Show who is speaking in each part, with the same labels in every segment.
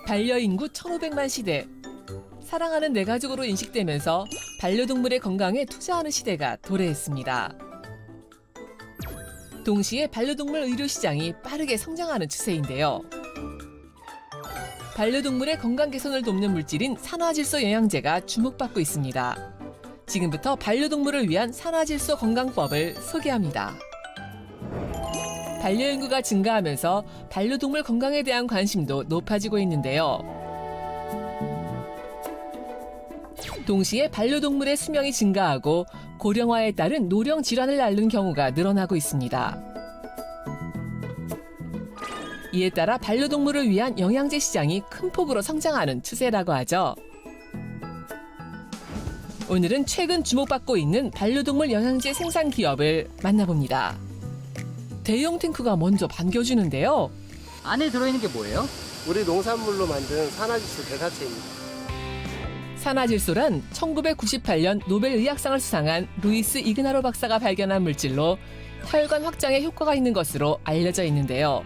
Speaker 1: 반려인구 1,500만 시대. 사랑하는 내 가족으로 인식되면서 반려동물의 건강에 투자하는 시대가 도래했습니다. 동시에 반려동물 의료 시장이 빠르게 성장하는 추세인데요. 반려동물의 건강 개선을 돕는 물질인 산화질소 영양제가 주목받고 있습니다. 지금부터 반려동물을 위한 산화질소 건강법을 소개합니다. 반려인구가 증가하면서 반려동물 건강에 대한 관심도 높아지고 있는데요. 동시에 반려동물의 수명이 증가하고 고령화에 따른 노령 질환을 앓는 경우가 늘어나고 있습니다. 이에 따라 반려동물을 위한 영양제 시장이 큰 폭으로 성장하는 추세라고 하죠. 오늘은 최근 주목받고 있는 반려동물 영양제 생산 기업을 만나봅니다. 대형 탱크가 먼저 반겨주는데요.
Speaker 2: 안에 들어있는 게 뭐예요?
Speaker 3: 우리 농산물로 만든 산화질소 대사체입니다.
Speaker 1: 산화질소란 1998년 노벨 의학상을 수상한 루이스 이그나로 박사가 발견한 물질로 혈관 확장에 효과가 있는 것으로 알려져 있는데요.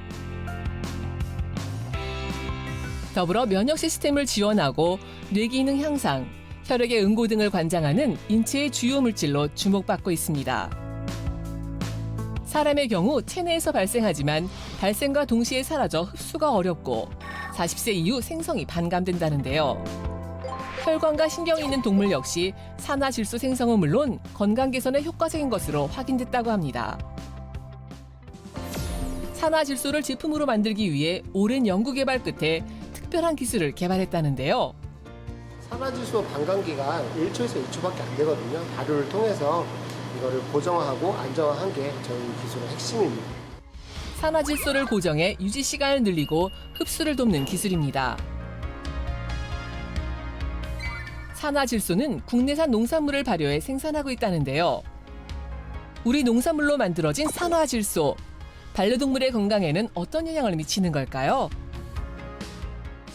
Speaker 1: 더불어 면역 시스템을 지원하고 뇌기능 향상, 혈액의 응고 등을 관장하는 인체의 주요 물질로 주목받고 있습니다. 사람의 경우 체내에서 발생하지만 발생과 동시에 사라져 흡수가 어렵고 40세 이후 생성이 반감된다는데요. 혈관과 신경이 있는 동물 역시 산화질소 생성은 물론 건강 개선에 효과적인 것으로 확인됐다고 합니다. 산화질소를 제품으로 만들기 위해 오랜 연구 개발 끝에 특별한 기술을 개발했다는데요.
Speaker 3: 산화질소 반감기가 1초에서 2초밖에 안 되거든요. 발효를 통해서 이거를 고정화하고 안정화한 게 저희 기술의 핵심입니다.
Speaker 1: 산화질소를 고정해 유지 시간을 늘리고 흡수를 돕는 기술입니다. 산화질소는 국내산 농산물을 발효해 생산하고 있다는데요. 우리 농산물로 만들어진 산화질소, 반려동물의 건강에는 어떤 영향을 미치는 걸까요?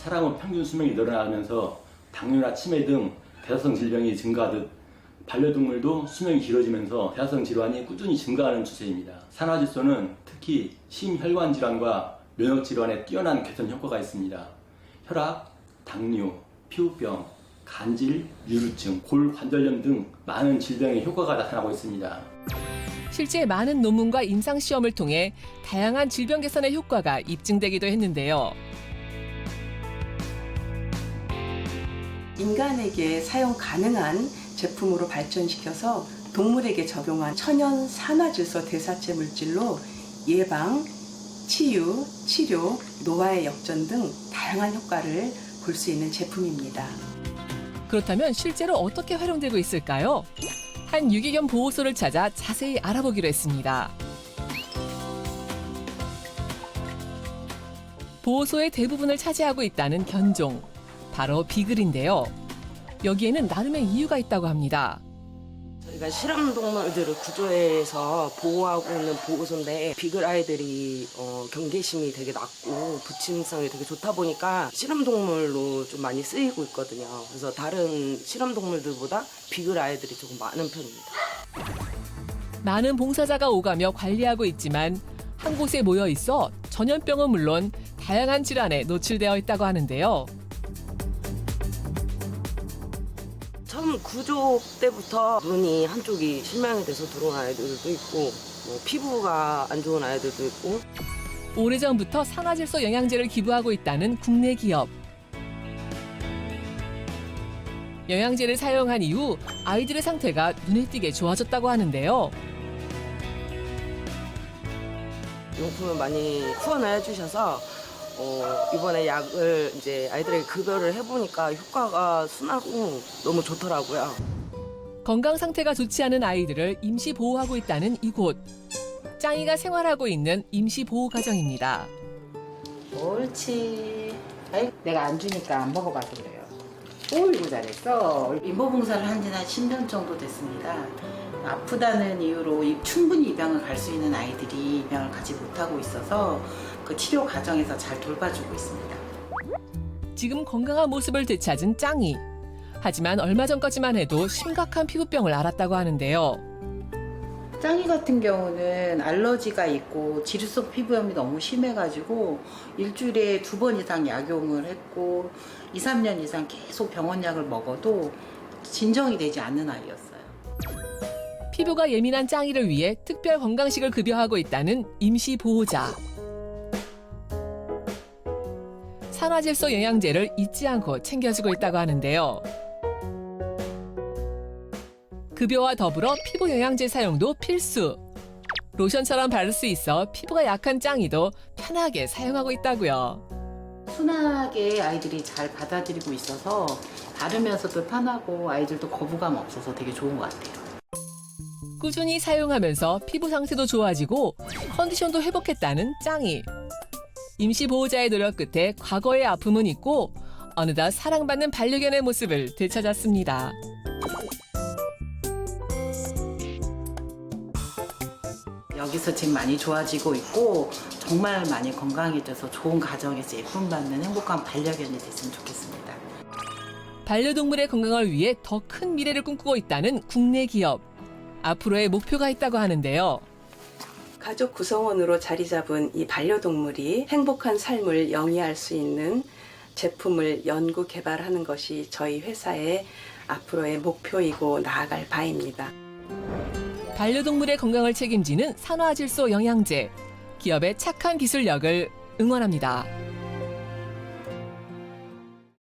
Speaker 4: 사람은 평균 수명이 늘어나면서 당뇨나 치매 등 대사성 질병이 증가하듯 반려동물도 수명이 길어지면서 대사성 질환이 꾸준히 증가하는 추세입니다. 산화질소는 특히 심혈관 질환과 면역 질환에 뛰어난 개선 효과가 있습니다. 혈압, 당뇨, 피부병, 간질, 뇌루증, 골관절염 등 많은 질병에 효과가 나타나고 있습니다.
Speaker 1: 실제 많은 논문과 임상시험을 통해 다양한 질병 개선의 효과가 입증되기도 했는데요.
Speaker 5: 인간에게 사용 가능한 제품으로 발전시켜서 동물에게 적용한 천연 산화질소 대사체 물질로 예방, 치유, 치료, 노화의 역전 등 다양한 효과를 볼 수 있는 제품입니다.
Speaker 1: 그렇다면 실제로 어떻게 활용되고 있을까요? 한 유기견 보호소를 찾아 자세히 알아보기로 했습니다. 보호소의 대부분을 차지하고 있다는 견종, 바로 비글인데요. 여기에는 나름의 이유가 있다고 합니다.
Speaker 6: 저희가 실험동물들을 구조해서 보호하고 있는 보호소인데 비글 아이들이 경계심이 되게 낮고 부침성이 되게 좋다 보니까 실험동물로 좀 많이 쓰이고 있거든요. 그래서 다른 실험동물들보다 비글 아이들이 조금 많은 편입니다.
Speaker 1: 많은 봉사자가 오가며 관리하고 있지만 한 곳에 모여 있어 전염병은 물론 다양한 질환에 노출되어 있다고 하는데요.
Speaker 6: 처음 구조 때부터 눈이 한쪽이 실명이 돼서 들어온 아이들도 있고 피부가 안 좋은 아이들도 있고
Speaker 1: 오래전부터 산화질소 영양제를 기부하고 있다는 국내 기업. 영양제를 사용한 이후 아이들의 상태가 눈에 띄게 좋아졌다고 하는데요.
Speaker 6: 용품을 많이 후원을 해주셔서 이번에 약을 이제 아이들에게 급여를 해보니까 효과가 순하고 너무 좋더라고요.
Speaker 1: 건강 상태가 좋지 않은 아이들을 임시 보호하고 있다는 이곳. 짱이가 생활하고 있는 임시 보호 가정입니다.
Speaker 7: 옳지. 아이, 내가 안 주니까 안 먹어봐도 그래요. 어이구 잘했어. 임보봉사를 한 지는 한 10년 정도 됐습니다. 아프다는 이유로 충분히 입양을 갈 수 있는 아이들이 입양을 가지 못하고 있어서 그 치료 과정에서 잘 돌봐주고 있습니다.
Speaker 1: 지금 건강한 모습을 되찾은 짱이. 하지만 얼마 전까지만 해도 심각한 피부병을 앓았다고 하는데요.
Speaker 7: 짱이 같은 경우는 알러지가 있고 지루성 피부염이 너무 심해가지고 일주일에 2번 이상 약용을 했고 2, 3년 이상 계속 병원약을 먹어도 진정이 되지 않는 아이였어요.
Speaker 1: 피부가 예민한 짱이를 위해 특별 건강식을 급여하고 있다는 임시 보호자. 산화질소 영양제를 잊지 않고 챙겨주고 있다고 하는데요. 급여와 더불어 피부 영양제 사용도 필수. 로션처럼 바를 수 있어 피부가 약한 짱이도 편하게 사용하고 있다고요.
Speaker 7: 순하게 아이들이 잘 받아들이고 있어서 바르면서도 편하고 아이들도 거부감 없어서 되게 좋은 것 같아요.
Speaker 1: 꾸준히 사용하면서 피부 상태도 좋아지고 컨디션도 회복했다는 짱이. 임시 보호자의 노력 끝에 과거의 아픔은 잊고 어느덧 사랑받는 반려견의 모습을 되찾았습니다.
Speaker 7: 여기서 지금 많이 좋아지고 있고 정말 많이 건강해져서 좋은 가정에서 예쁨 받는 행복한 반려견이 됐으면 좋겠습니다.
Speaker 1: 반려동물의 건강을 위해 더 큰 미래를 꿈꾸고 있다는 국내 기업. 앞으로의 목표가 있다고 하는데요.
Speaker 5: 가족 구성원으로 자리 잡은 이 반려동물이 행복한 삶을 영위할 수 있는 제품을 연구 개발하는 것이 저희 회사의 앞으로의 목표이고 나아갈 바입니다.
Speaker 1: 반려동물의 건강을 책임지는 산화질소 영양제. 기업의 착한 기술력을 응원합니다.